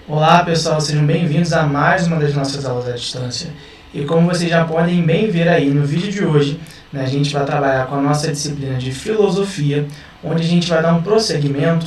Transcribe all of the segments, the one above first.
Olá pessoal, sejam bem-vindos a mais uma das nossas aulas à distância. E como vocês já podem bem ver aí no vídeo de hoje, a gente vai trabalhar com a nossa disciplina de filosofia, onde a gente vai dar um prosseguimento,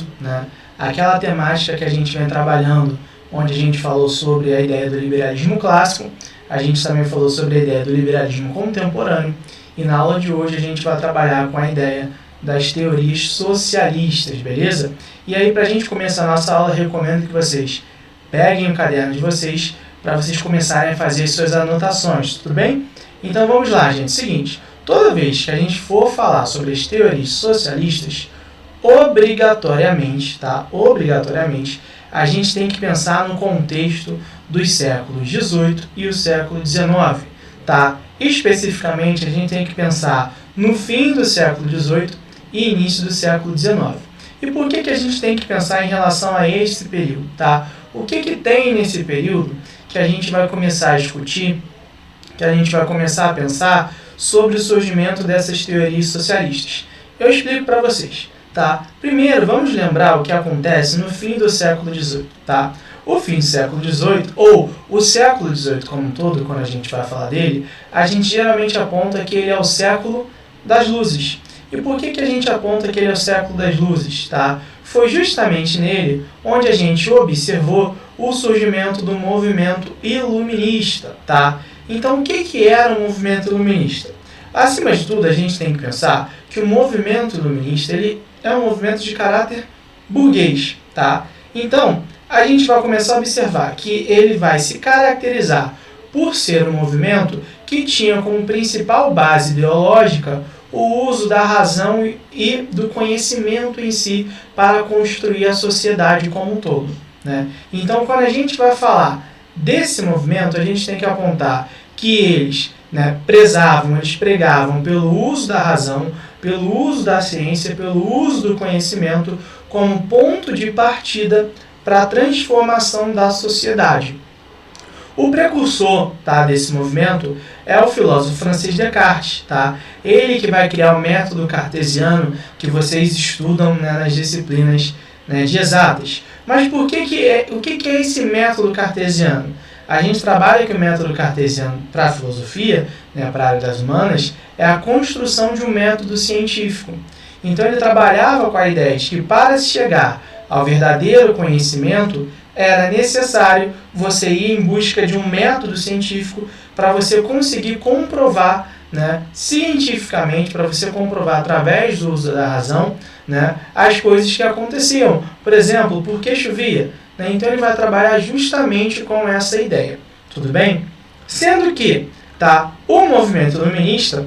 àquela temática que a gente vem trabalhando, onde a gente falou sobre a ideia do liberalismo clássico, a gente também falou sobre a ideia do liberalismo contemporâneo, e na aula de hoje a gente vai trabalhar com a ideia das teorias socialistas, beleza? E aí, para a gente começar a nossa aula, eu recomendo que vocês peguem o caderno de vocês para vocês começarem a fazer suas anotações, tudo bem? Então vamos lá, gente. Seguinte, toda vez que a gente for falar sobre as teorias socialistas, obrigatoriamente, a gente tem que pensar no contexto dos séculos XVIII e o século XIX, tá? Especificamente, a gente tem que pensar no fim do século XVIII e início do século XIX. E por que a gente tem que pensar em relação a esse período, tá? O que tem nesse período que a gente vai começar a discutir, que a gente vai começar a pensar sobre o surgimento dessas teorias socialistas? Eu explico para vocês, tá? Primeiro, vamos lembrar o que acontece no fim do século XVIII, tá? O fim do século XVIII, ou o século XVIII como um todo, quando a gente vai falar dele, a gente geralmente aponta que ele é o século das luzes. E por que a gente aponta que ele é o século das luzes, tá? Foi justamente nele onde a gente observou o surgimento do movimento iluminista, tá? Então, o que era o movimento iluminista? Acima de tudo, a gente tem que pensar que o movimento iluminista ele é um movimento de caráter burguês, tá? Então, a gente vai começar a observar que ele vai se caracterizar por ser um movimento que tinha como principal base ideológica o uso da razão e do conhecimento em si para construir a sociedade como um todo, né? Então, quando a gente vai falar desse movimento, a gente tem que apontar que eles, eles pregavam pelo uso da razão, pelo uso da ciência, pelo uso do conhecimento como ponto de partida para a transformação da sociedade. O precursor, desse movimento é o filósofo francês Descartes, tá? Ele que vai criar o método cartesiano que vocês estudam, nas disciplinas, de exatas. Mas o que é esse método cartesiano? A gente trabalha que o método cartesiano para a filosofia, para a área das humanas, é a construção de um método científico. Então ele trabalhava com a ideia de que para se chegar ao verdadeiro conhecimento, era necessário você ir em busca de um método científico para você conseguir comprovar, cientificamente, para você comprovar através do uso da razão, as coisas que aconteciam. Por exemplo, por que chovia? Então ele vai trabalhar justamente com essa ideia, tudo bem? Sendo que o movimento iluminista,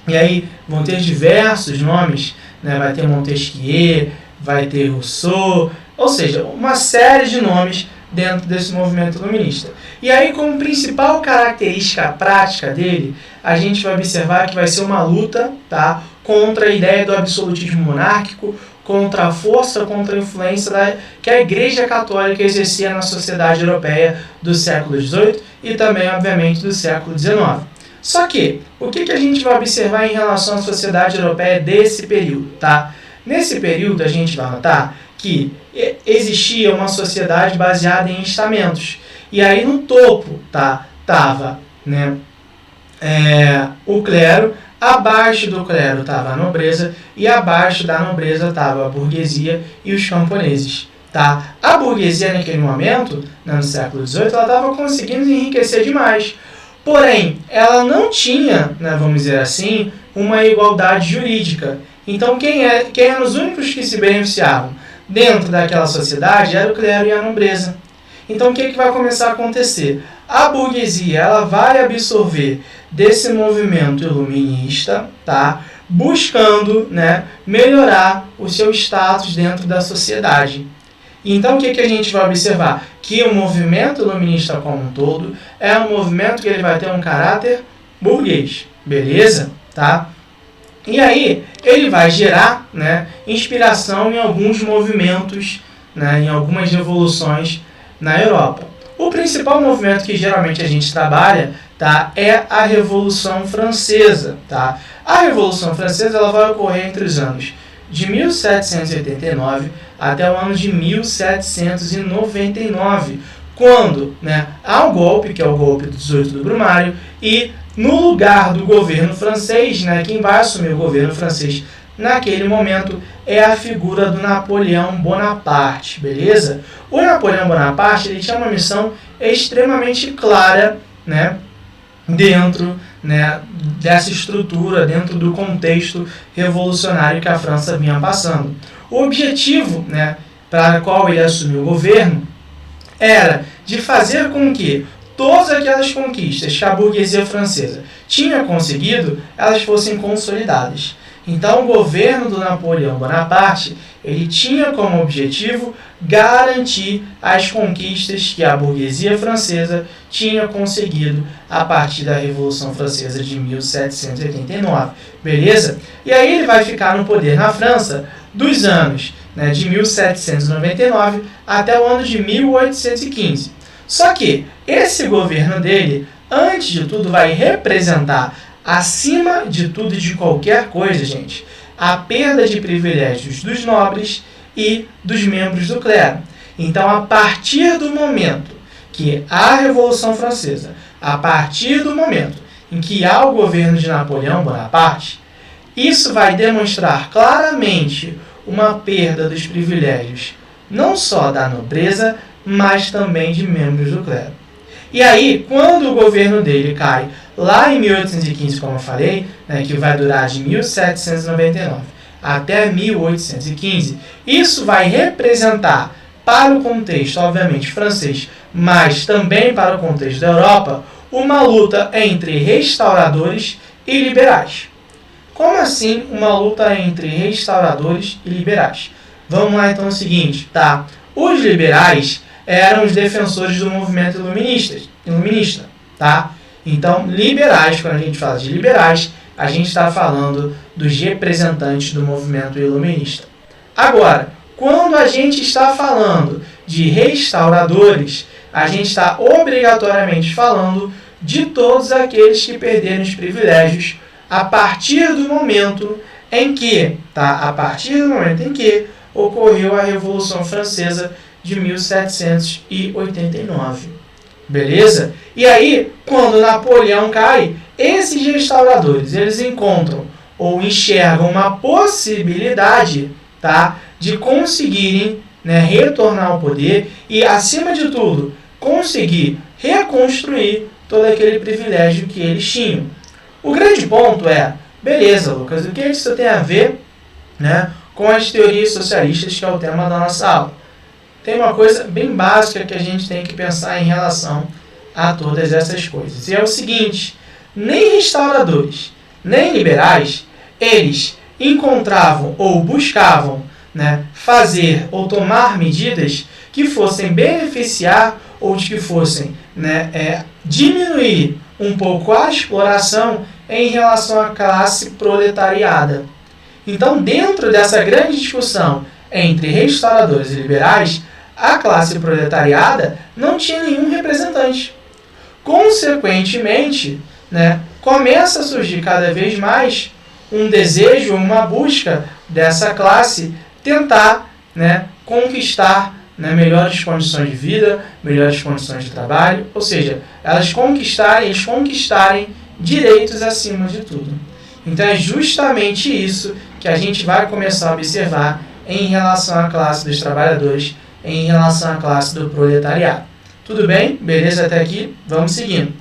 e aí vão ter diversos nomes, vai ter Montesquieu, vai ter Rousseau, ou seja, uma série de nomes dentro desse movimento iluminista. E aí, como principal característica prática dele, a gente vai observar que vai ser uma luta, contra a ideia do absolutismo monárquico, contra a força, contra a influência que a Igreja Católica exercia na sociedade europeia do século XVIII e também, obviamente, do século XIX. Só que, o que a gente vai observar em relação à sociedade europeia desse período, Nesse período, a gente vai notar que existia uma sociedade baseada em estamentos. E aí, no topo, estava o clero, abaixo do clero estava a nobreza, e abaixo da nobreza estava a burguesia e os camponeses. A burguesia, naquele momento, no século XVIII, ela estava conseguindo enriquecer demais. Porém, ela não tinha, vamos dizer assim, uma igualdade jurídica. Então, quem eram os únicos que se beneficiavam dentro daquela sociedade era o clero e a nobreza. Então, o que vai começar a acontecer? A burguesia ela vai absorver desse movimento iluminista, buscando melhorar o seu status dentro da sociedade. Então, o que a gente vai observar? Que o movimento iluminista como um todo é um movimento que ele vai ter um caráter burguês, beleza? E aí, ele vai gerar inspiração em alguns movimentos, em algumas revoluções na Europa. O principal movimento que geralmente a gente trabalha é a Revolução Francesa. A Revolução Francesa ela vai ocorrer entre os anos de 1789 até o ano de 1799, quando, né, há o golpe, que é o golpe do 18 do Brumário, e no lugar do governo francês, né, quem vai assumir o governo francês naquele momento é a figura do Napoleão Bonaparte, beleza? O Napoleão Bonaparte, ele tinha uma missão extremamente clara, né, dentro, né, dessa estrutura, dentro do contexto revolucionário que a França vinha passando. O objetivo, né, para o qual ele assumiu o governo era de fazer com que todas aquelas conquistas que a burguesia francesa tinha conseguido, elas fossem consolidadas. Então, o governo do Napoleão Bonaparte, ele tinha como objetivo garantir as conquistas que a burguesia francesa tinha conseguido a partir da Revolução Francesa de 1789, beleza? E aí ele vai ficar no poder na França dos anos, né, de 1799 até o ano de 1815. Só que esse governo dele, antes de tudo, vai representar, acima de tudo e de qualquer coisa, gente, a perda de privilégios dos nobres e dos membros do clero. Então, a partir do momento que há a Revolução Francesa, a partir do momento em que há o governo de Napoleão Bonaparte, isso vai demonstrar claramente uma perda dos privilégios, não só da nobreza, mas também de membros do clero. E aí, quando o governo dele cai lá em 1815, como eu falei, né, que vai durar de 1799 até 1815, isso vai representar para o contexto, obviamente, francês, mas também para o contexto da Europa, uma luta entre restauradores e liberais. Como assim uma luta entre restauradores e liberais? Vamos lá então o seguinte, tá? Os liberais eram os defensores do movimento iluminista, tá? Então, liberais, quando a gente fala de liberais, a gente está falando dos representantes do movimento iluminista. Agora, quando a gente está falando de restauradores, a gente está obrigatoriamente falando de todos aqueles que perderam os privilégios a partir do momento em que, ocorreu a Revolução Francesa de 1789. Beleza? E aí, quando Napoleão cai, esses restauradores, eles encontram ou enxergam uma possibilidade, tá, de conseguirem, né, retornar ao poder e, acima de tudo, conseguir reconstruir todo aquele privilégio que eles tinham. O grande ponto é, beleza, Lucas, o que isso tem a ver, né, com as teorias socialistas, que é o tema da nossa aula? Tem uma coisa bem básica que a gente tem que pensar em relação a todas essas coisas. E é o seguinte, nem restauradores, nem liberais, eles encontravam ou buscavam, né, fazer ou tomar medidas que fossem beneficiar ou que fossem, né, diminuir um pouco a exploração em relação à classe proletariada. Então, dentro dessa grande discussão entre restauradores e liberais, a classe proletariada não tinha nenhum representante. Consequentemente, né, começa a surgir cada vez mais um desejo, uma busca dessa classe tentar, né, conquistar, né, melhores condições de vida, melhores condições de trabalho, ou seja, eles conquistarem direitos acima de tudo. Então é justamente isso que a gente vai começar a observar em relação à classe dos trabalhadores, em relação à classe do proletariado. Tudo bem? Beleza até aqui? Vamos seguindo.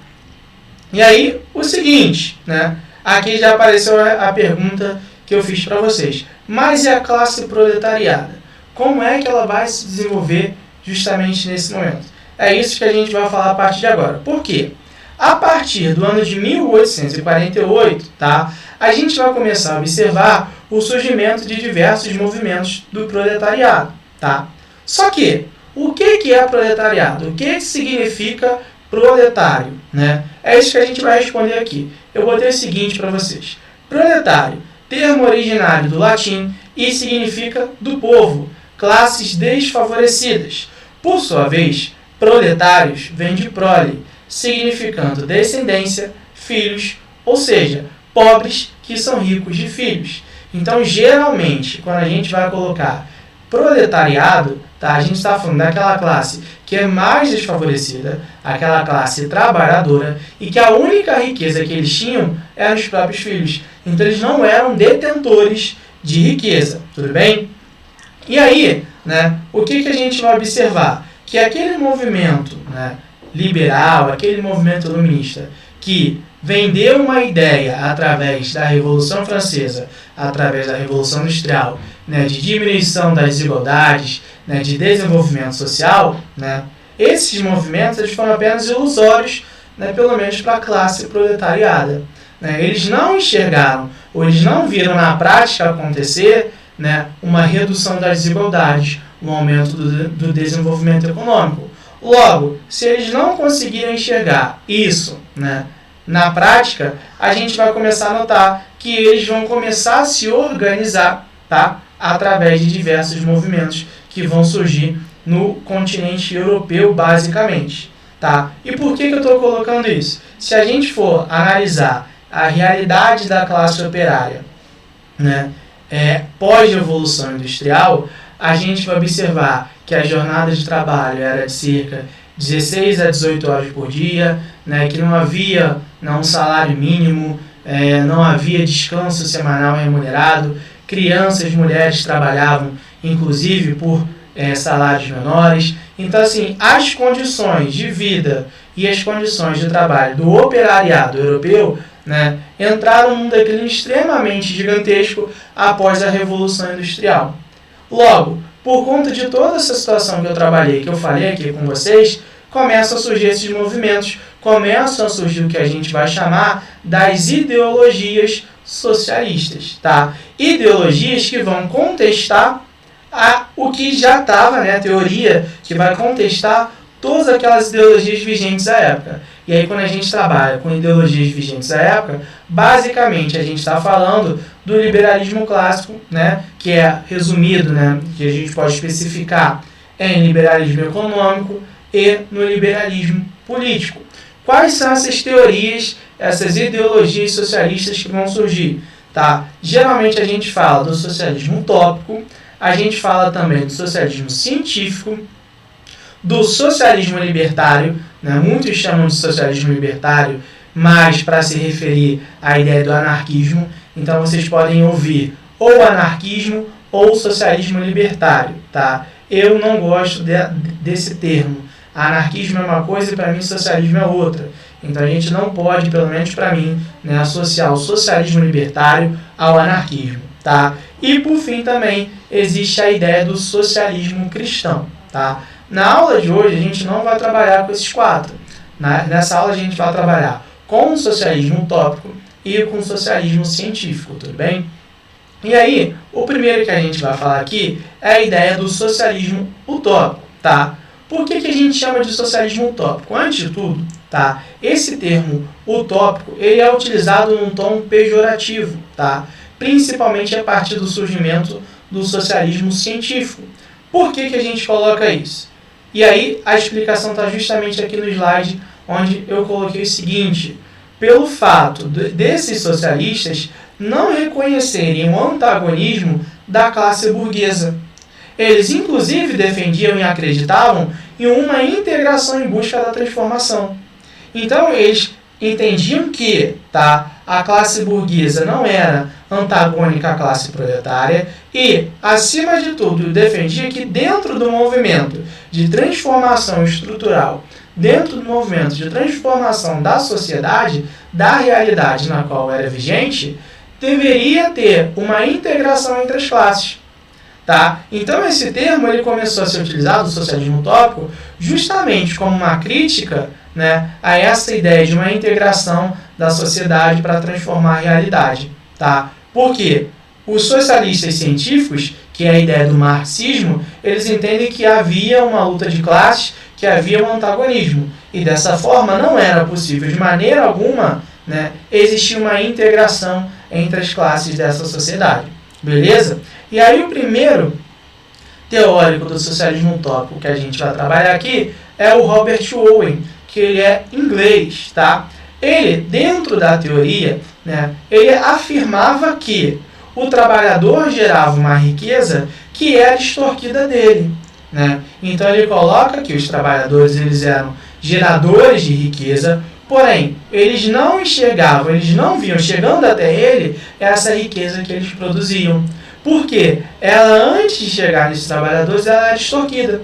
E aí, o seguinte, né? Aqui já apareceu a pergunta que eu fiz para vocês. Mas e a classe proletariada? Como é que ela vai se desenvolver justamente nesse momento? É isso que a gente vai falar a partir de agora. Por quê? A partir do ano de 1848, tá? A gente vai começar a observar o surgimento de diversos movimentos do proletariado, tá? Só que, o que é proletariado? O que significa proletário, né? É isso que a gente vai responder aqui. Eu botei o seguinte para vocês. Proletário, termo originário do latim e significa do povo, classes desfavorecidas. Por sua vez, proletários vem de prole, significando descendência, filhos, ou seja, pobres que são ricos de filhos. Então, geralmente, quando a gente vai colocar proletariado, tá? A gente está falando daquela classe que é mais desfavorecida, aquela classe trabalhadora, e que a única riqueza que eles tinham eram os próprios filhos. Então eles não eram detentores de riqueza, tudo bem? E aí, né, o que a gente vai observar? Que aquele movimento, né, liberal, aquele movimento iluminista, que vendeu uma ideia através da Revolução Francesa, através da Revolução Industrial, né, de diminuição das desigualdades, né, de desenvolvimento social, né, esses movimentos eles foram apenas ilusórios, né, pelo menos para a classe proletariada. Né, eles não enxergaram, ou eles não viram na prática acontecer, né, uma redução das desigualdades, um aumento do desenvolvimento econômico. Logo, se eles não conseguirem enxergar isso, né, na prática, a gente vai começar a notar que eles vão começar a se organizar, tá, através de diversos movimentos que vão surgir no continente europeu, basicamente. Tá? E por que eu estou colocando isso? Se a gente for analisar a realidade da classe operária, né, pós-revolução industrial, a gente vai observar que a jornada de trabalho era de cerca de 16 a 18 horas por dia, né, que não havia um salário mínimo, não havia descanso semanal remunerado, crianças e mulheres trabalhavam, inclusive, por salários menores. Então, assim, as condições de vida e as condições de trabalho do operariado europeu, né, entraram num declínio extremamente gigantesco após a Revolução Industrial. Logo, por conta de toda essa situação que eu trabalhei, que eu falei aqui com vocês, começam a surgir esses movimentos, começam a surgir o que a gente vai chamar das ideologias socialistas, tá? Ideologias que vão contestar o que já estava, né, a teoria que vai contestar todas aquelas ideologias vigentes à época. E aí, quando a gente trabalha com ideologias vigentes à época, basicamente a gente está falando do liberalismo clássico, né, que é resumido, né, que a gente pode especificar em liberalismo econômico e no liberalismo político. Quais são essas teorias, essas ideologias socialistas que vão surgir? Tá? Geralmente a gente fala do socialismo utópico, a gente fala também do socialismo científico, do socialismo libertário, né? Muitos chamam de socialismo libertário, mas para se referir à ideia do anarquismo. Então vocês podem ouvir ou anarquismo ou socialismo libertário. Tá? Eu não gosto desse termo. Anarquismo é uma coisa e para mim socialismo é outra. Então a gente não pode, pelo menos para mim, né, associar o socialismo libertário ao anarquismo. Tá? E por fim também existe a ideia do socialismo cristão. Tá? Na aula de hoje a gente não vai trabalhar com esses quatro. Nessa aula a gente vai trabalhar com o socialismo utópico e com o socialismo científico, tudo bem? E aí, o primeiro que a gente vai falar aqui é a ideia do socialismo utópico, tá? Por que a gente chama de socialismo utópico? Antes de tudo, tá? Esse termo utópico ele é utilizado num tom pejorativo, tá? Principalmente a partir do surgimento do socialismo científico. Por que a gente coloca isso? E aí a explicação está justamente aqui no slide, onde eu coloquei o seguinte: pelo fato desses socialistas não reconhecerem o antagonismo da classe burguesa. Eles, inclusive, defendiam e acreditavam em uma integração em busca da transformação. Então, eles entendiam que a classe burguesa não era antagônica à classe proletária e, acima de tudo, defendia que dentro do movimento de transformação estrutural, dentro do movimento de transformação da sociedade, da realidade na qual era vigente, deveria ter uma integração entre as classes. Tá? Então esse termo ele começou a ser utilizado, o socialismo utópico, justamente como uma crítica, né, a essa ideia de uma integração da sociedade para transformar a realidade. Tá? Por quê? Os socialistas científicos, que é a ideia do marxismo, eles entendem que havia uma luta de classes, que havia um antagonismo. E dessa forma não era possível de maneira alguma, né, existir uma integração entre as classes dessa sociedade. Beleza? E aí o primeiro teórico do socialismo utópico que a gente vai trabalhar aqui é o Robert Owen, que ele é inglês, tá? Ele, dentro da teoria, né, ele afirmava que o trabalhador gerava uma riqueza que era extorquida dele, né? Então ele coloca que os trabalhadores eles eram geradores de riqueza, porém eles não enxergavam, eles não viam chegando até ele essa riqueza que eles produziam. Por quê? Ela, antes de chegar nesses trabalhadores, ela era extorquida.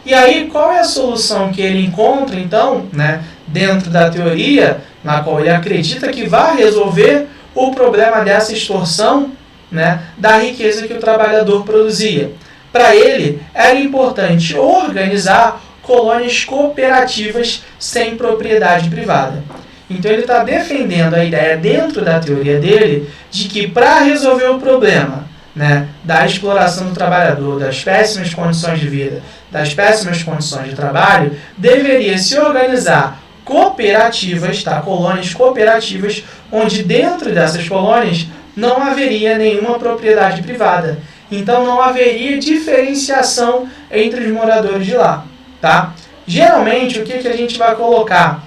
E aí, qual é a solução que ele encontra, então, né, dentro da teoria, na qual ele acredita que vai resolver o problema dessa extorsão, né, da riqueza que o trabalhador produzia? Para ele, era importante organizar colônias cooperativas sem propriedade privada. Então, ele está defendendo a ideia, dentro da teoria dele, de que para resolver o problema, né, da exploração do trabalhador, das péssimas condições de vida, das péssimas condições de trabalho, deveria se organizar cooperativas, tá? Colônias cooperativas, onde dentro dessas colônias não haveria nenhuma propriedade privada. Então não haveria diferenciação entre os moradores de lá, tá? Geralmente, o que a gente vai colocar?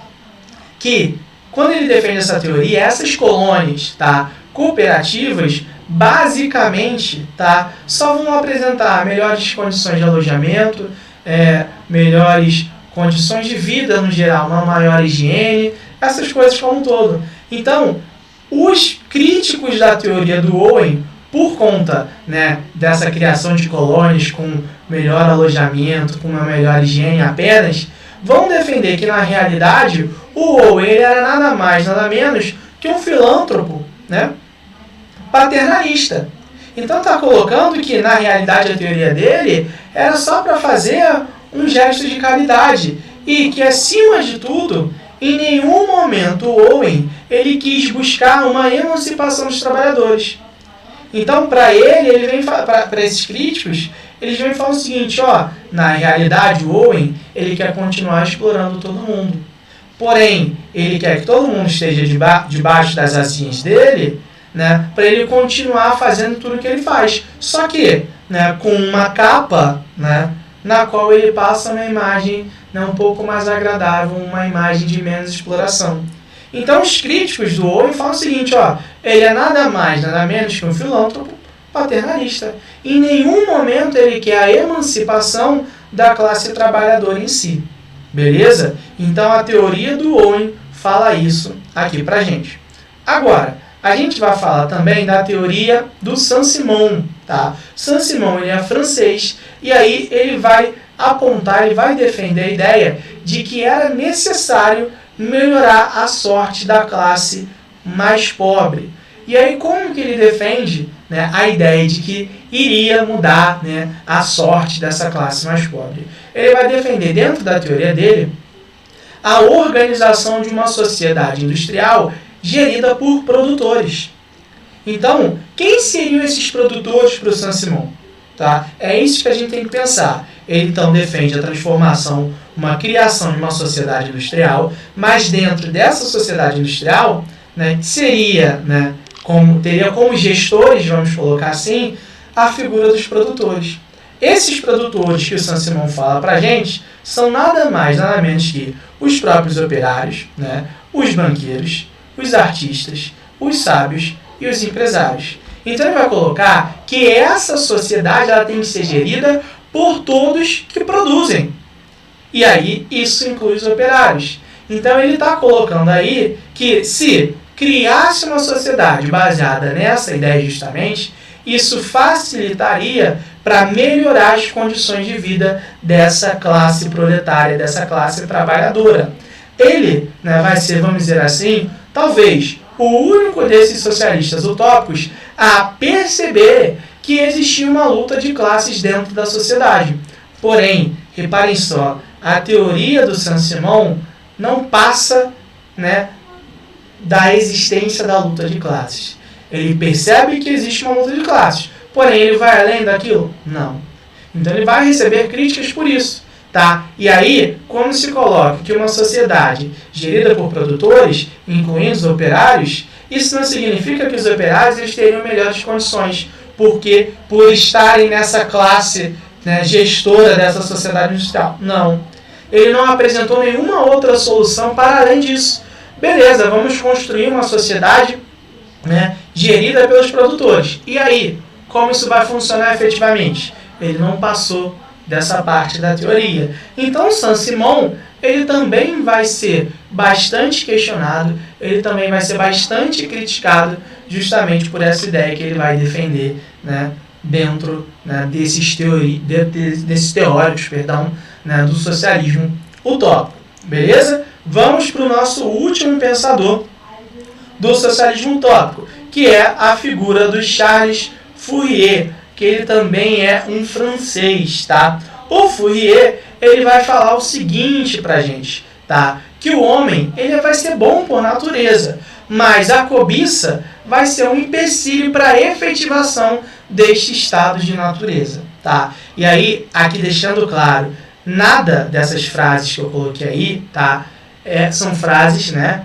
Que quando ele defende essa teoria, essas colônias, tá, cooperativas, basicamente, tá, só vão apresentar melhores condições de alojamento, melhores condições de vida no geral, uma maior higiene, essas coisas como um todo. Então, os críticos da teoria do Owen, por conta, né, dessa criação de colônias com melhor alojamento, com uma melhor higiene apenas, vão defender que, na realidade, o Owen ele era nada mais, nada menos que um filântropo, né, paternalista. Então está colocando que, na realidade, a teoria dele era só para fazer um gesto de caridade e que, acima de tudo, em nenhum momento o Owen ele quis buscar uma emancipação dos trabalhadores. Então, para ele vem para esses críticos, eles vêm falar o seguinte, ó, na realidade o Owen ele quer continuar explorando todo mundo. Porém, ele quer que todo mundo esteja debaixo das asinhas dele, né, para ele continuar fazendo tudo o que ele faz. Só que, né, com uma capa, né, na qual ele passa uma imagem, né, um pouco mais agradável, uma imagem de menos exploração. Então os críticos do Owen falam o seguinte, ó, ele é nada mais, nada menos que um filântropo paternalista. Em nenhum momento ele quer a emancipação da classe trabalhadora em si. Beleza? Então a teoria do Owen fala isso aqui pra gente. Agora, a gente vai falar também da teoria do Saint-Simon, tá? Saint-Simon ele é francês e aí ele vai apontar, ele vai defender a ideia de que era necessário melhorar a sorte da classe mais pobre. E aí como que ele defende, né, a ideia de que iria mudar, né, a sorte dessa classe mais pobre? Ele vai defender, dentro da teoria dele, a organização de uma sociedade industrial gerida por produtores. Então, quem seriam esses produtores para o Saint-Simon? Tá? É isso que a gente tem que pensar. Ele então defende a transformação, uma criação de uma sociedade industrial, mas dentro dessa sociedade industrial, né, seria, né, teria como gestores, vamos colocar assim, a figura dos produtores. Esses produtores que o Saint-Simon fala para a gente são nada mais, nada menos que os próprios operários, né, os banqueiros, os artistas, os sábios e os empresários. Então ele vai colocar que essa sociedade ela tem que ser gerida por todos que produzem. E aí isso inclui os operários. Então ele está colocando aí que se criasse uma sociedade baseada nessa ideia justamente, isso facilitaria para melhorar as condições de vida dessa classe proletária, dessa classe trabalhadora. Ele, né, vai ser, vamos dizer assim, talvez o único desses socialistas utópicos a perceber que existia uma luta de classes dentro da sociedade. Porém, reparem só, a teoria do Saint-Simon não passa, né, da existência da luta de classes. Ele percebe que existe uma luta de classes, porém ele vai além daquilo? Não. Então ele vai receber críticas por isso. Tá? E aí, quando se coloca que uma sociedade gerida por produtores, incluindo os operários, isso não significa que os operários eles teriam melhores condições, porque por estarem nessa classe, né, gestora dessa sociedade industrial. Não. Ele não apresentou nenhuma outra solução para além disso. Beleza, vamos construir uma sociedade, né, gerida pelos produtores. E aí, como isso vai funcionar efetivamente? ele não passou dessa parte da teoria. Então, Saint-Simon, ele também vai ser bastante questionado, ele também vai ser bastante criticado, justamente por essa ideia que ele vai defender, né, dentro, né, desses teóricos, né, do socialismo utópico. Beleza? Vamos para o nosso último pensador do socialismo utópico, que é a figura do Charles Fourier, que ele também é um francês, tá? O Fourier, ele vai falar o seguinte pra gente, tá? Que o homem, ele vai ser bom por natureza, mas a cobiça vai ser um empecilho para a efetivação deste estado de natureza, tá? E aí, aqui deixando claro, nada dessas frases que eu coloquei aí, tá? São frases, né,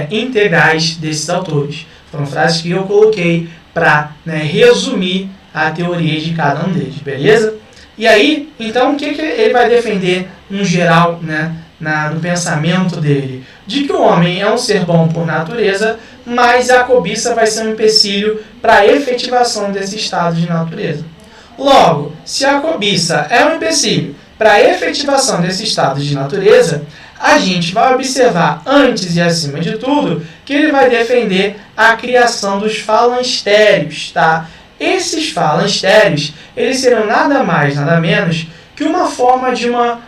integrais desses autores. Foram frases que eu coloquei para, né, resumir a teoria de cada um deles, beleza? E aí, então, o que ele vai defender, no geral, né, no pensamento dele? De que o homem é um ser bom por natureza, mas a cobiça vai ser um empecilho para a efetivação desse estado de natureza. Logo, se a cobiça é um empecilho para a efetivação desse estado de natureza, a gente vai observar, antes e acima de tudo, que ele vai defender a criação dos falancérios, tá? Esses falancérios, eles serão nada mais, nada menos que uma forma de uma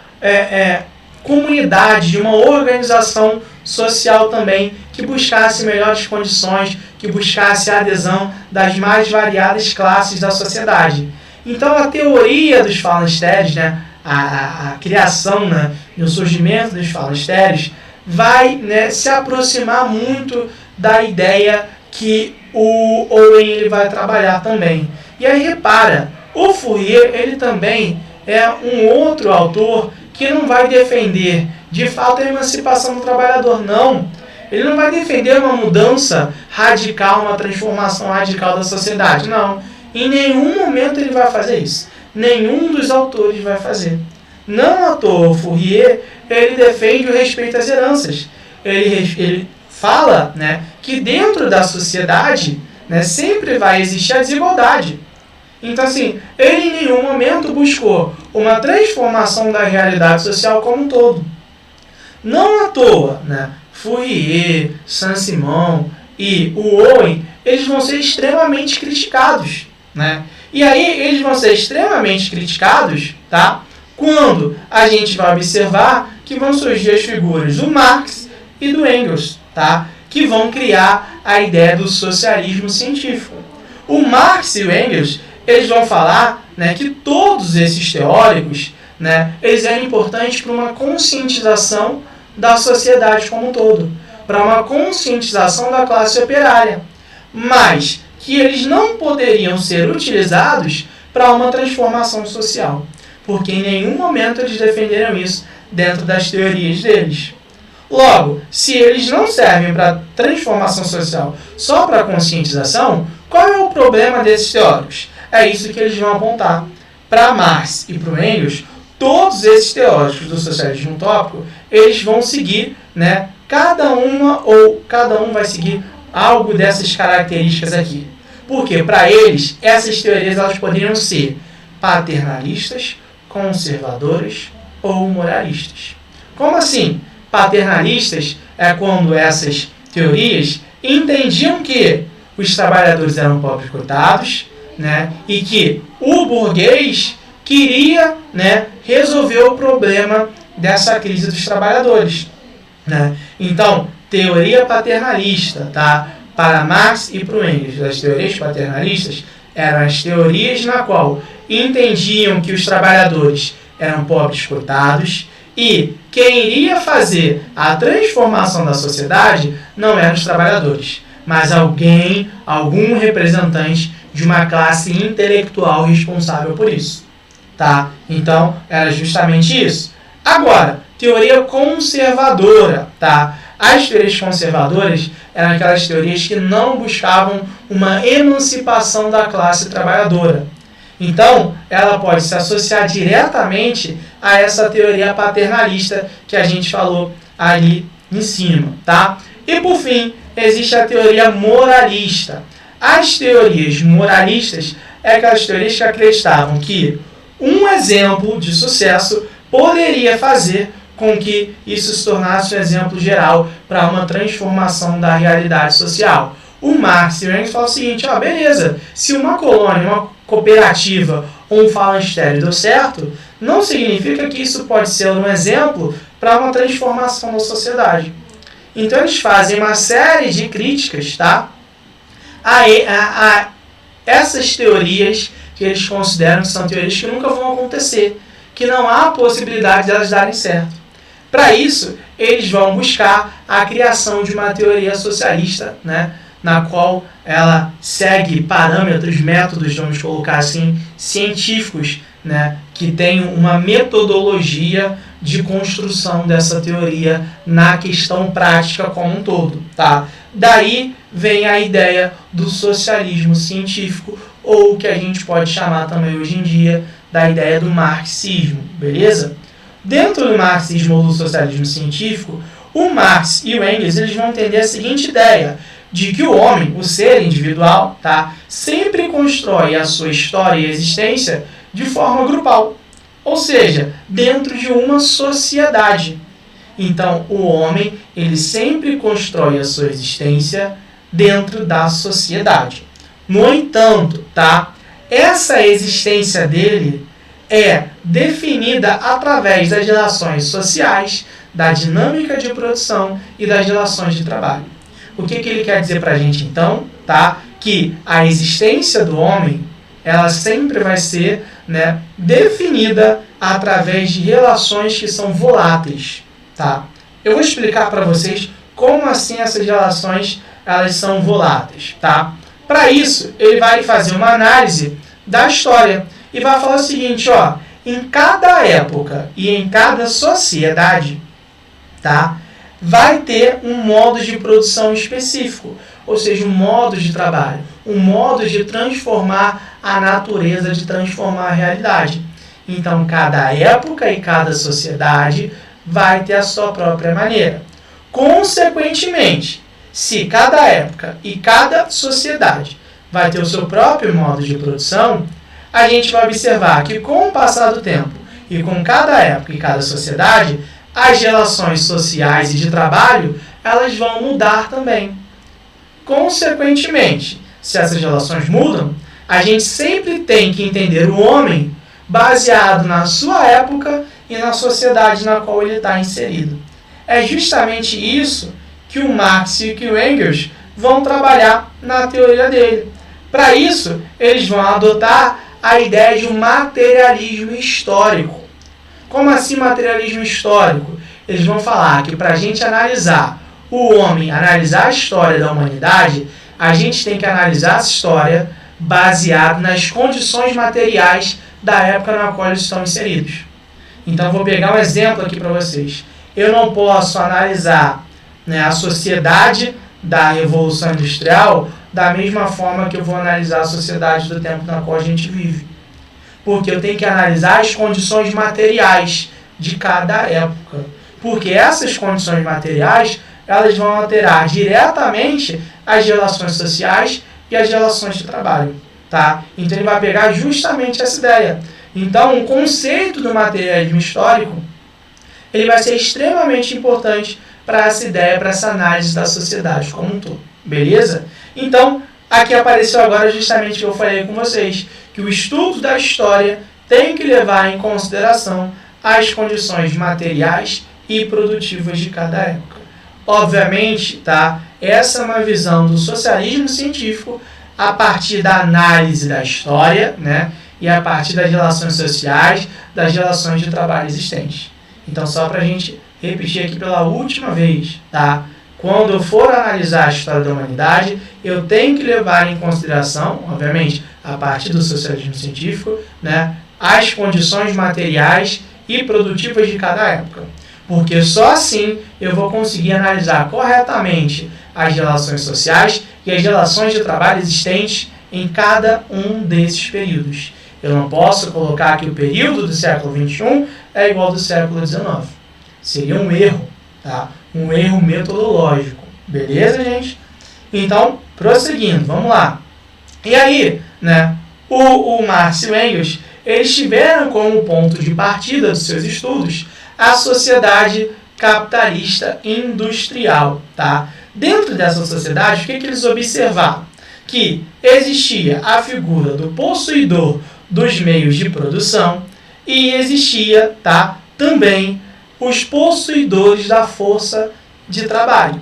comunidade, de uma organização social também, que buscasse melhores condições, que buscasse a adesão das mais variadas classes da sociedade. Então, a teoria dos falancérios, né, a criação, né, e o surgimento dos falancérios vai, né, se aproximar muito da ideia que o Owen ele vai trabalhar também. E aí repara, o Fourier ele também é um outro autor que não vai defender de fato a emancipação do trabalhador, não. Ele não vai defender uma mudança radical, uma transformação radical da sociedade, não. Em nenhum momento ele vai fazer isso. Nenhum dos autores vai fazer. Não à toa, o Fourier ele defende o respeito às heranças. Ele fala, né, que dentro da sociedade, né, sempre vai existir a desigualdade. Então, assim, ele em nenhum momento buscou uma transformação da realidade social como um todo. Não à toa, né, Fourier, Saint-Simon e o Owen, eles vão ser extremamente criticados, né? E aí eles vão ser extremamente criticados, tá? Quando a gente vai observar que vão surgir as figuras do Marx e do Engels, tá? Que vão criar a ideia do socialismo científico. O Marx e o Engels, eles vão falar, né, que todos esses teóricos, né, eles eram importantes para uma conscientização da sociedade como um todo, para uma conscientização da classe operária, mas que eles não poderiam ser utilizados para uma transformação social, porque em nenhum momento eles defenderam isso dentro das teorias deles. Logo, se eles não servem para transformação social, só para conscientização, qual é o problema desses teóricos? É isso que eles vão apontar. Para Marx e para o Engels, todos esses teóricos do socialismo utópico, eles vão seguir, né, cada um vai seguir algo dessas características aqui. Porque para eles, essas teorias elas poderiam ser paternalistas, conservadoras ou moralistas. Como assim? Paternalistas é quando essas teorias entendiam que os trabalhadores eram pobres coitados, né, e que o burguês queria, né, resolver o problema dessa crise dos trabalhadores, né? Então, teoria paternalista, tá? Para Marx e para o Engels, as teorias paternalistas eram as teorias na qual entendiam que os trabalhadores eram pobres coitados e quem iria fazer a transformação da sociedade não eram os trabalhadores, mas algum representante de uma classe intelectual responsável por isso, tá? Então, era justamente isso. Agora, teoria conservadora, tá? As teorias conservadoras eram aquelas teorias que não buscavam uma emancipação da classe trabalhadora. Então, ela pode se associar diretamente a essa teoria paternalista que a gente falou ali em cima, tá? E, por fim, existe a teoria moralista. As teorias moralistas é aquelas teorias que acreditavam que um exemplo de sucesso poderia fazer com que isso se tornasse um exemplo geral para uma transformação da realidade social. O Marx e o Engels falam o seguinte, beleza, se uma colônia, uma cooperativa ou um falanstério deu certo, não significa que isso pode ser um exemplo para uma transformação da sociedade. Então eles fazem uma série de críticas, tá, a essas teorias que eles consideram que são teorias que nunca vão acontecer, que não há possibilidade de elas darem certo. Para isso, eles vão buscar a criação de uma teoria socialista, né, na qual ela segue parâmetros, métodos, vamos colocar assim, científicos, né, que tem uma metodologia de construção dessa teoria na questão prática como um todo. Tá? Daí vem a ideia do socialismo científico, ou o que a gente pode chamar também hoje em dia da ideia do marxismo, beleza? Dentro do marxismo ou do socialismo científico, o Marx e o Engels eles vão entender a seguinte ideia, de que o homem, o ser individual, tá, sempre constrói a sua história e existência de forma grupal, ou seja, dentro de uma sociedade. Então, o homem ele sempre constrói a sua existência dentro da sociedade. No entanto, tá, essa existência dele é definida através das relações sociais, da dinâmica de produção e das relações de trabalho. O que ele quer dizer para a gente, então? Tá? Que a existência do homem ela sempre vai ser, né, definida através de relações que são voláteis. Tá? Eu vou explicar para vocês como assim essas relações elas são voláteis. Tá? Para isso, ele vai fazer uma análise da história e vai falar o seguinte, em cada época e em cada sociedade, tá, vai ter um modo de produção específico, ou seja, um modo de trabalho, um modo de transformar a natureza, de transformar a realidade. Então, cada época e cada sociedade vai ter a sua própria maneira. Consequentemente, se cada época e cada sociedade vai ter o seu próprio modo de produção, a gente vai observar que com o passar do tempo e com cada época e cada sociedade, as relações sociais e de trabalho, elas vão mudar também. Consequentemente, se essas relações mudam, a gente sempre tem que entender o homem baseado na sua época e na sociedade na qual ele está inserido. É justamente isso que o Marx e que o Engels vão trabalhar na teoria dele. Para isso, eles vão adotar a ideia de um materialismo histórico. Como assim materialismo histórico? Eles vão falar que para a gente analisar o homem, analisar a história da humanidade, a gente tem que analisar essa história baseado nas condições materiais da época na qual eles estão inseridos. Então, vou pegar um exemplo aqui para vocês. Eu não posso analisar, né, a sociedade da Revolução Industrial da mesma forma que eu vou analisar a sociedade do tempo na qual a gente vive. Porque eu tenho que analisar as condições materiais de cada época. Porque essas condições materiais, elas vão alterar diretamente as relações sociais e as relações de trabalho. Tá? Então ele vai pegar justamente essa ideia. Então o conceito do materialismo histórico, ele vai ser extremamente importante para essa ideia, para essa análise da sociedade como um todo. Beleza? Então, aqui apareceu agora justamente o que eu falei com vocês, que o estudo da história tem que levar em consideração as condições materiais e produtivas de cada época. Obviamente, tá? Essa é uma visão do socialismo científico a partir da análise da história, né? E a partir das relações sociais, das relações de trabalho existentes. Então, só para a gente repetir aqui pela última vez, tá? Quando eu for analisar a história da humanidade, eu tenho que levar em consideração, obviamente, a partir do socialismo científico, né, as condições materiais e produtivas de cada época. Porque só assim eu vou conseguir analisar corretamente as relações sociais e as relações de trabalho existentes em cada um desses períodos. Eu não posso colocar que o período do século XXI é igual ao do século XIX. Seria um erro, tá? Um erro metodológico. Beleza, gente? Então, prosseguindo, vamos lá. E aí, né, o Marx e o Engels, eles tiveram como ponto de partida dos seus estudos a sociedade capitalista industrial, tá? Dentro dessa sociedade, o que eles observaram? Que existia a figura do possuidor dos meios de produção e existia, tá, também os possuidores da força de trabalho.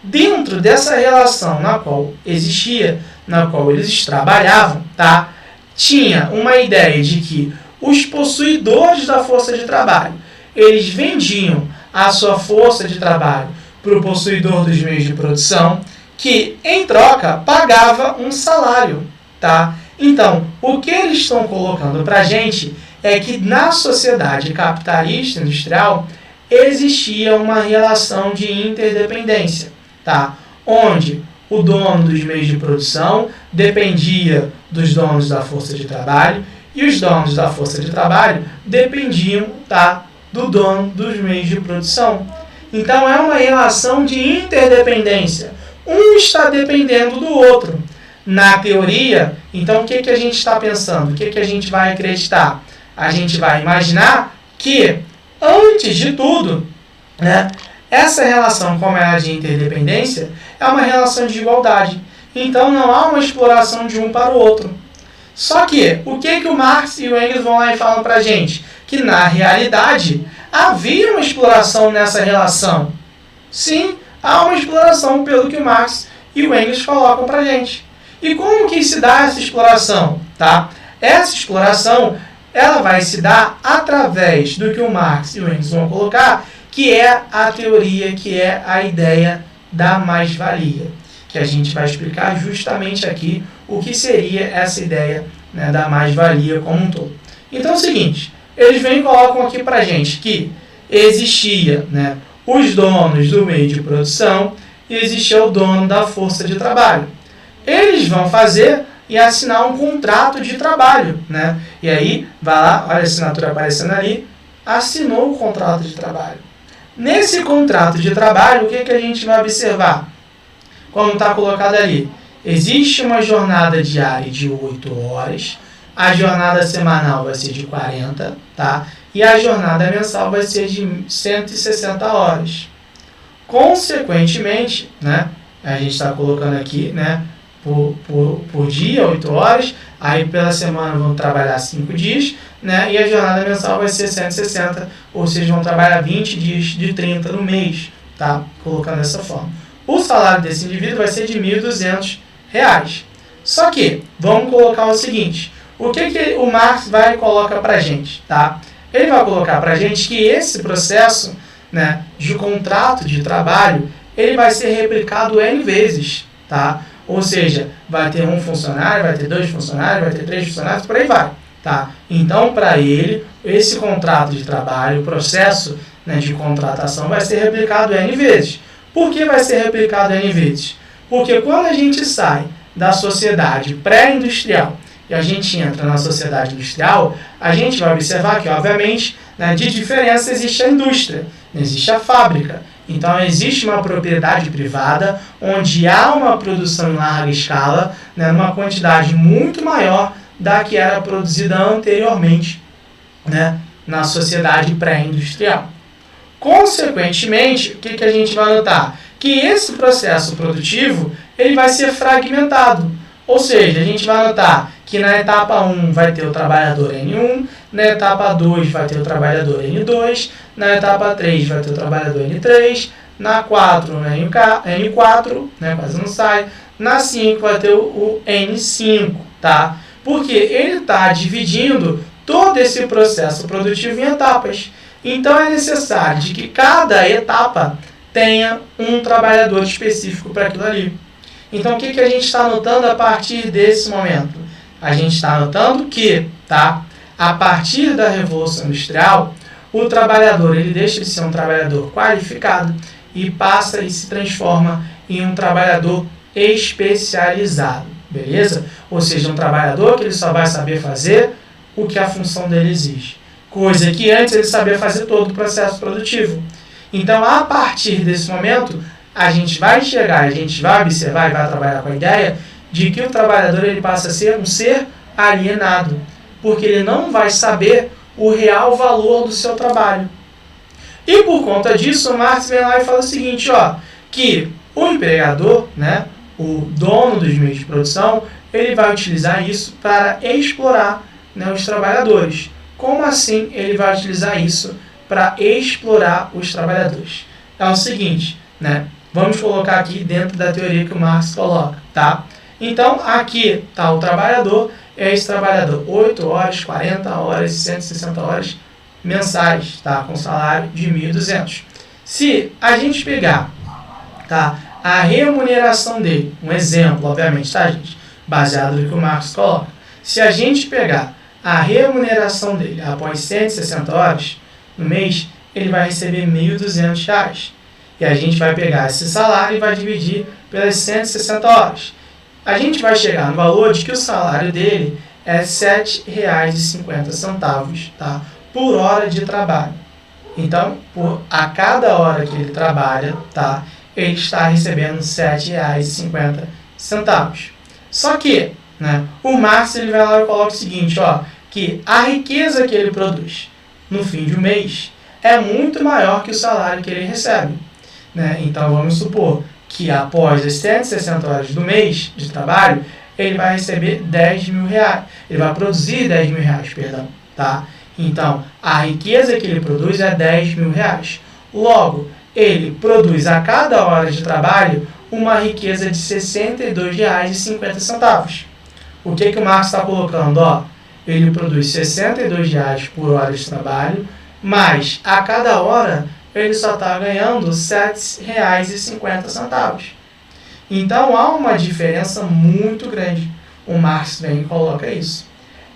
Dentro dessa relação na qual existia, na qual eles trabalhavam, tá, tinha uma ideia de que os possuidores da força de trabalho, eles vendiam a sua força de trabalho para o possuidor dos meios de produção, que, em troca, pagava um salário, tá? Então, o que eles estão colocando para a gente é que na sociedade capitalista industrial existia uma relação de interdependência, tá? Onde o dono dos meios de produção dependia dos donos da força de trabalho e os donos da força de trabalho dependiam, tá, do dono dos meios de produção. Então é uma relação de interdependência. Um está dependendo do outro. Na teoria, então o que a gente está pensando? O que a gente vai acreditar? A gente vai imaginar que, antes de tudo, né, essa relação, como é a de interdependência, é uma relação de igualdade. Então não há uma exploração de um para o outro. Só que, o que o Marx e o Engels vão lá e falam para a gente? Que na realidade havia uma exploração nessa relação. Sim, há uma exploração pelo que o Marx e o Engels colocam para a gente. E como que se dá essa exploração? Tá? Essa exploração ela vai se dar através do que o Marx e o Engels vão colocar, que é a teoria, que é a ideia da mais-valia, que a gente vai explicar justamente aqui o que seria essa ideia, né, da mais-valia como um todo. Então é o seguinte, eles vêm e colocam aqui para a gente que existia, né, os donos do meio de produção e existia o dono da força de trabalho. Eles vão fazer e assinar um contrato de trabalho, né? E aí, vai lá, olha a assinatura aparecendo ali, assinou o contrato de trabalho. Nesse contrato de trabalho, o que a gente vai observar? Como está colocado ali, existe uma jornada diária de 8 horas, a jornada semanal vai ser de 40, tá? E a jornada mensal vai ser de 160 horas. Consequentemente, né, a gente está colocando aqui, né, por dia, 8 horas, aí pela semana vão trabalhar 5 dias, né, e a jornada mensal vai ser 160, ou seja, vão trabalhar 20 dias de 30 no mês, tá? Colocando dessa forma. O salário desse indivíduo vai ser de R$ 1.200. Só que, vamos colocar o seguinte, o que o Marx vai e coloca pra gente, tá? Ele vai colocar pra gente que esse processo, né, de contrato de trabalho, ele vai ser replicado N vezes, tá? Ou seja, vai ter um funcionário, vai ter 2 funcionários, vai ter 3 funcionários, por aí vai, tá? Então, para ele, esse contrato de trabalho, o processo, né, de contratação vai ser replicado N vezes. Por que vai ser replicado N vezes? Porque quando a gente sai da sociedade pré-industrial e a gente entra na sociedade industrial, a gente vai observar que, obviamente, né, de diferença existe a indústria, existe a fábrica. Então, existe uma propriedade privada onde há uma produção em larga escala, né, numa quantidade muito maior da que era produzida anteriormente, né, na sociedade pré-industrial. Consequentemente, o que a gente vai notar? Que esse processo produtivo ele vai ser fragmentado. Ou seja, a gente vai notar que na etapa 1 vai ter o trabalhador N1, na etapa 2 vai ter o trabalhador N2, na etapa 3 vai ter o trabalhador N3, na 4 N4, né, quase não sai, na 5 vai ter o N5, tá? Porque ele está dividindo todo esse processo produtivo em etapas. Então é necessário de que cada etapa tenha um trabalhador específico para aquilo ali. Então o que a gente está notando a partir desse momento? A gente está notando que, tá, a partir da Revolução Industrial, o trabalhador ele deixa de ser um trabalhador qualificado e passa e se transforma em um trabalhador especializado, beleza? Ou seja, um trabalhador que ele só vai saber fazer o que a função dele exige. Coisa que antes ele sabia fazer todo o processo produtivo. Então, a partir desse momento, a gente vai chegar, a gente vai observar e vai trabalhar com a ideia de que o trabalhador ele passa a ser um ser alienado. porque ele não vai saber o real valor do seu trabalho. E por conta disso, o Marx vem lá e fala o seguinte, ó, que o empregador, né, o dono dos meios de produção, ele vai utilizar isso para explorar, né, os trabalhadores. Como assim ele vai utilizar isso para explorar os trabalhadores? É o seguinte, né, vamos colocar aqui dentro da teoria que o Marx coloca, tá? Então, aqui está o trabalhador, é esse trabalhador, 8 horas, 40 horas, 160 horas mensais, tá? Com salário de 1.200. Se a gente pegar, tá, a remuneração dele, um exemplo, obviamente, tá, gente? Baseado no que o Marx coloca. Se a gente pegar a remuneração dele após 160 horas no mês, ele vai receber R$ 1.200. E a gente vai pegar esse salário e vai dividir pelas 160 horas. A gente vai chegar no valor de que o salário dele é R$ 7,50, tá, por hora de trabalho. Então, a cada hora que ele trabalha, tá, ele está recebendo R$ 7,50. Só que, né, o Marx ele vai lá e coloca o seguinte, ó, que a riqueza que ele produz no fim de um mês é muito maior que o salário que ele recebe. Né? Então, vamos supor que após as 160 horas do mês de trabalho, ele vai receber R$10.000. Ele vai produzir R$10.000, perdão, tá? Então, a riqueza que ele produz é R$10.000. Logo, ele produz a cada hora de trabalho uma riqueza de R$ 62,50. O que o Marx está colocando? Ó, ele produz R$ 62 por hora de trabalho, mas a cada hora ele só está ganhando R$ 7,50. Então, há uma diferença muito grande. O Marx vem e coloca isso.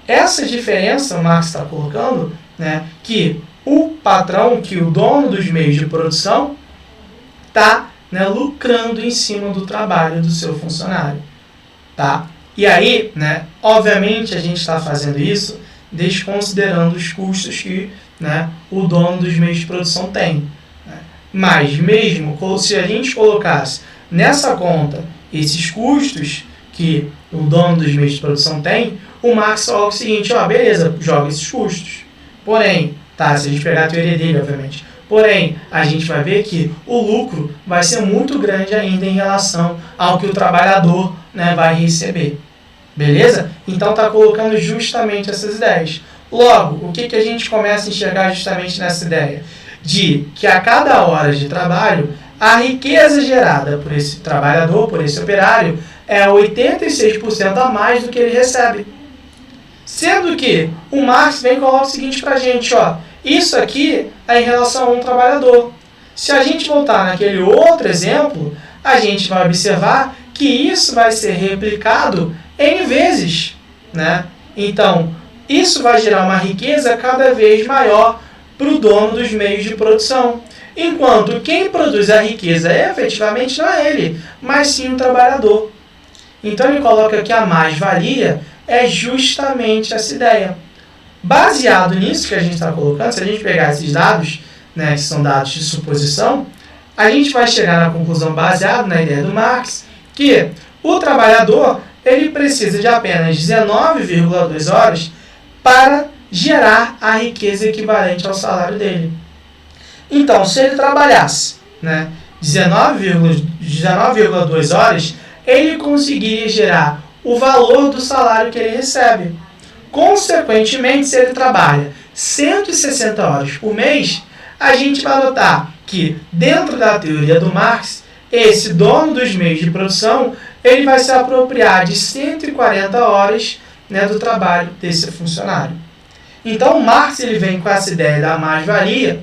Essa diferença, o Marx está colocando, né, que o patrão, que o dono dos meios de produção, está, né, lucrando em cima do trabalho do seu funcionário. Tá? E aí, né, obviamente, a gente está fazendo isso desconsiderando os custos que, né, o dono dos meios de produção tem. Né? Mas mesmo se a gente colocasse nessa conta esses custos que o dono dos meios de produção tem, o Marx coloca o seguinte, ó, beleza, joga esses custos. Porém, tá, se a gente pegar a teoria dele, obviamente, porém, a gente vai ver que o lucro vai ser muito grande ainda em relação ao que o trabalhador, né, vai receber. Beleza? Então, está colocando justamente essas ideias. Logo, o que a gente começa a enxergar justamente nessa ideia? De que a cada hora de trabalho, a riqueza gerada por esse trabalhador, por esse operário, é 86% a mais do que ele recebe. Sendo que o Marx vem e coloca o seguinte para a gente, ó, isso aqui é em relação a um trabalhador. Se a gente voltar naquele outro exemplo, a gente vai observar que isso vai ser replicado N vezes, né? Então, isso vai gerar uma riqueza cada vez maior para o dono dos meios de produção. Enquanto quem produz a riqueza efetivamente não é ele, mas sim o trabalhador. Então, ele coloca que a mais-valia é justamente essa ideia. Baseado nisso que a gente está colocando, se a gente pegar esses dados, né, que são dados de suposição, a gente vai chegar na conclusão, baseado na ideia do Marx, que o trabalhador ele precisa de apenas 19,2 horas para gerar a riqueza equivalente ao salário dele. Então, se ele trabalhasse, né, 19,2 horas, ele conseguiria gerar o valor do salário que ele recebe. Consequentemente, se ele trabalha 160 horas por mês, a gente vai notar que, dentro da teoria do Marx, esse dono dos meios de produção ele vai se apropriar de 140 horas, né, do trabalho desse funcionário. Então, o Marx ele vem com essa ideia da mais-valia,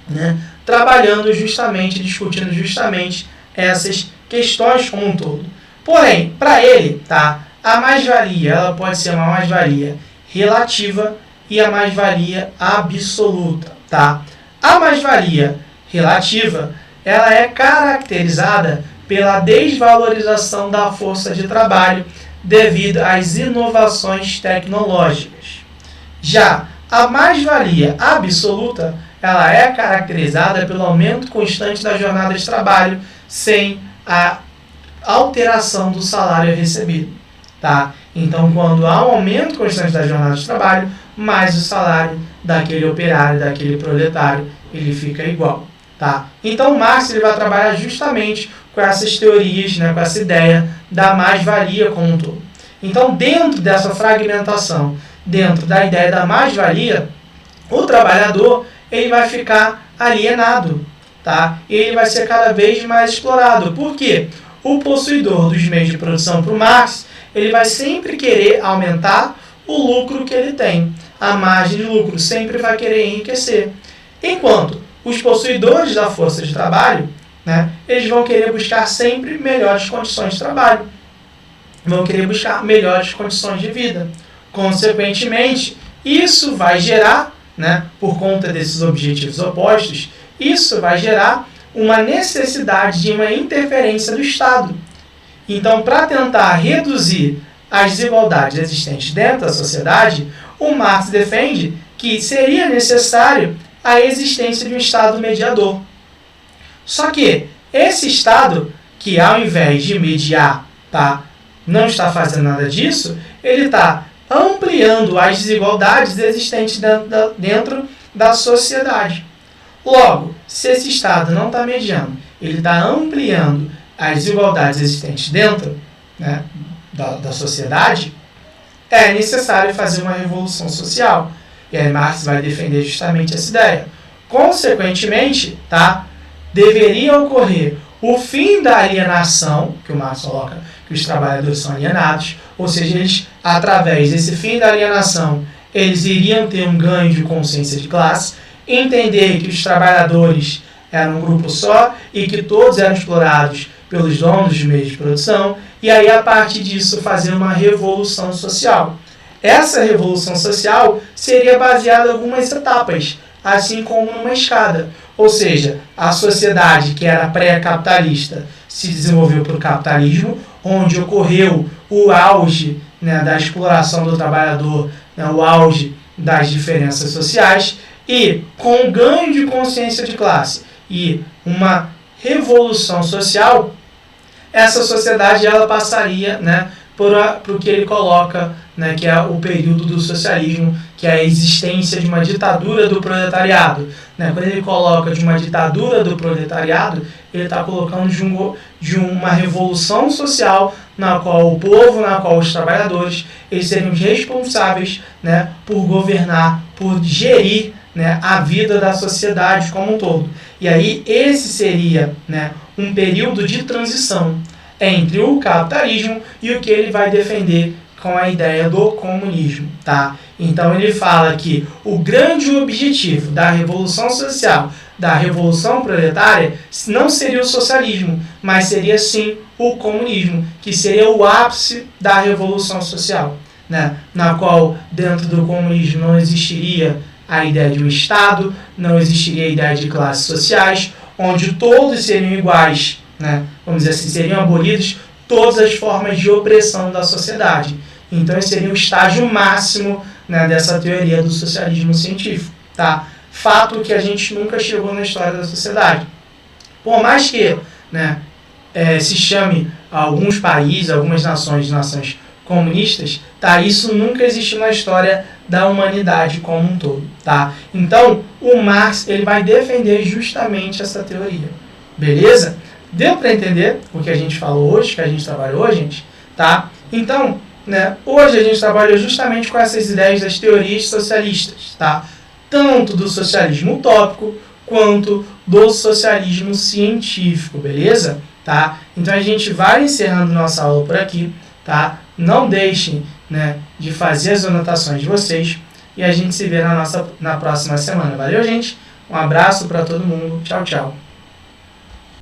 né, trabalhando justamente, discutindo justamente essas questões como um todo. Porém, para ele, tá, a mais-valia ela pode ser uma mais-valia relativa e a mais-valia absoluta. Tá? A mais-valia relativa ela é caracterizada pela desvalorização da força de trabalho devido às inovações tecnológicas. Já a mais-valia absoluta ela é caracterizada pelo aumento constante da jornada de trabalho sem a alteração do salário recebido. Tá? Então, quando há um aumento constante da jornada de trabalho, mais o salário daquele operário, daquele proletário, ele fica igual. Tá? Então, Marx ele vai trabalhar justamente com essas teorias, né, com essa ideia da mais-valia como um todo. Então, dentro dessa fragmentação, dentro da ideia da mais-valia, o trabalhador ele vai ficar alienado, tá? Ele vai ser cada vez mais explorado. Por quê? O possuidor dos meios de produção para o Marx, ele vai sempre querer aumentar o lucro que ele tem. A margem de lucro sempre vai querer enriquecer. Enquanto os possuidores da força de trabalho, né, eles vão querer buscar sempre melhores condições de trabalho. Vão querer buscar melhores condições de vida. Consequentemente, isso vai gerar, né, por conta desses objetivos opostos, isso vai gerar uma necessidade de uma interferência do Estado. Então, para tentar reduzir as desigualdades existentes dentro da sociedade, o Marx defende que seria necessário a existência de um Estado mediador. Só que esse Estado, que ao invés de mediar, tá, não está fazendo nada disso, ele está ampliando as desigualdades existentes dentro da sociedade. Logo, se esse Estado não está mediando, ele está ampliando as desigualdades existentes dentro, né, da sociedade, é necessário fazer uma revolução social. E aí Marx vai defender justamente essa ideia. Consequentemente, tá, deveria ocorrer o fim da alienação, que o Marx coloca que os trabalhadores são alienados, ou seja, eles, através desse fim da alienação, eles iriam ter um ganho de consciência de classe, entender que os trabalhadores eram um grupo só e que todos eram explorados pelos donos dos meios de produção, e aí, a partir disso, fazer uma revolução social. Essa revolução social seria baseada em algumas etapas, assim como numa escada. Ou seja, a sociedade que era pré-capitalista se desenvolveu para o capitalismo, onde ocorreu o auge, né, da exploração do trabalhador, né, o auge das diferenças sociais, e com o ganho de consciência de classe e uma revolução social, essa sociedade ela passaria, né, por o que ele coloca, né, que é o período do socialismo, que é a existência de uma ditadura do proletariado. Né? Quando ele coloca de uma ditadura do proletariado, ele está colocando de uma revolução social na qual o povo, na qual os trabalhadores, eles seriam responsáveis, né, por governar, por gerir, né, a vida da sociedade como um todo. E aí esse seria, né, um período de transição entre o capitalismo e o que ele vai defender com a ideia do comunismo. Tá? Então ele fala que o grande objetivo da revolução social, da revolução proletária, não seria o socialismo, mas seria sim o comunismo, que seria o ápice da revolução social, né? Na qual dentro do comunismo não existiria a ideia de um Estado, não existiria a ideia de classes sociais, onde todos seriam iguais, né? Vamos dizer assim, seriam abolidos todas as formas de opressão da sociedade. Então, esse seria o estágio máximo, né, dessa teoria do socialismo científico. Tá? Fato que a gente nunca chegou na história da sociedade. Por mais que, né, se chame alguns países, algumas nações comunistas, tá? Isso nunca existiu na história da humanidade como um todo. Tá? Então, o Marx ele vai defender justamente essa teoria. Beleza? Deu para entender o que a gente falou hoje, que a gente trabalhou hoje, gente? Tá? Então, né, hoje a gente trabalhou justamente com essas ideias das teorias socialistas, tá? Tanto do socialismo utópico quanto do socialismo científico, beleza? Tá? Então a gente vai encerrando nossa aula por aqui, tá? Não deixem, né, de fazer as anotações de vocês e a gente se vê na próxima semana. Valeu, gente? Um abraço para todo mundo. Tchau, tchau.